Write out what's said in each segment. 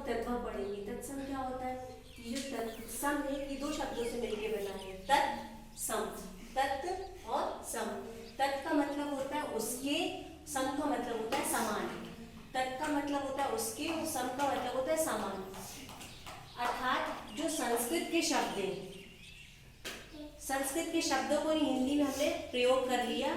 तद्भव पढ़ेंगे। तत्सम क्या होता है? ये जो तत्सम है ये दो शब्दों से मिलकर बना है, तत्सम, तत् और सम। तत् का मतलब होता है उसके, सम का मतलब होता है समान। तत् का मतलब होता है उसके और सम का मतलब होता है समान। अर्थात जो संस्कृत के शब्द हैं, संस्कृत के शब्दों को हिंदी में हमने प्रयोग कर लिया,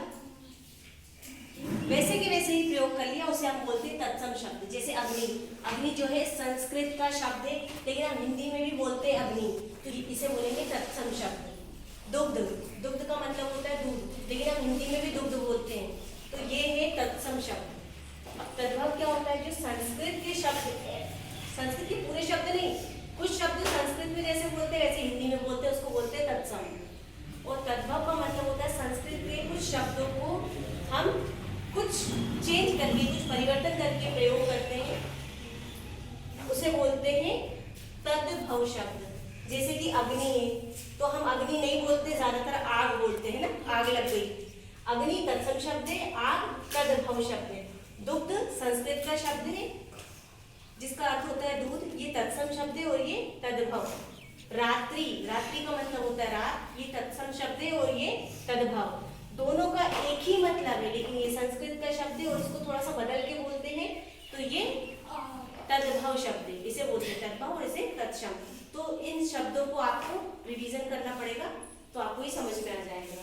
वैसे के वैसे ही प्रयोग कर लिया, उसे हम बोलते हैं तत्सम शब्द। जैसे अग्नि, अग्नि जो है संस्कृत का शब्द है लेकिन हम हिंदी में भी बोलते हैं अग्नि, तो इसे बोलेंगे तत्सम शब्द। दुग्ध, दुग्ध का मतलब होता है दूध, लेकिन हम हिंदी में भी दुग्ध बोलते हैं, तो ये है तत्सम शब्द। तद्भव क्या होता है? जो संस्कृत के शब्द, संस्कृत के पूरे शब्द नहीं, कुछ शब्द संस्कृत में जैसे बोलते हैं वैसे हिंदी में बोलते हैं, उसको बोलते हैं तत्सम। और तद्भव का मतलब होता है संस्कृत के कुछ शब्दों को हम कुछ चेंज करके, कुछ परिवर्तन करके प्रयोग करते हैं, उसे बोलते हैं तद्भव शब्द। जैसे कि अग्नि है तो हम अग्नि नहीं बोलते, ज्यादातर आग बोलते हैं ना, आग लग गई, अग्नि तत्सम शब्द है, आग तद्भव शब्द है। दुग्ध संस्कृत का शब्द है जिसका अर्थ होता है दूध, ये तत्सम शब्द है और ये तद्भव। रात्रि, रात्रि का मतलब होता है रात, ये तत्सम शब्द है और ये तद्भव। दोनों का एक ही मतलब है, लेकिन ये संस्कृत का शब्द है और इसको थोड़ा सा बदल के बोलते हैं, तो ये तद्भव शब्द है, इसे बोलते हैं तद्भव और इसे तत्सम। तो इन शब्दों को आपको रिवीजन करना पड़ेगा, तो आपको ही समझ में आ जाएगा।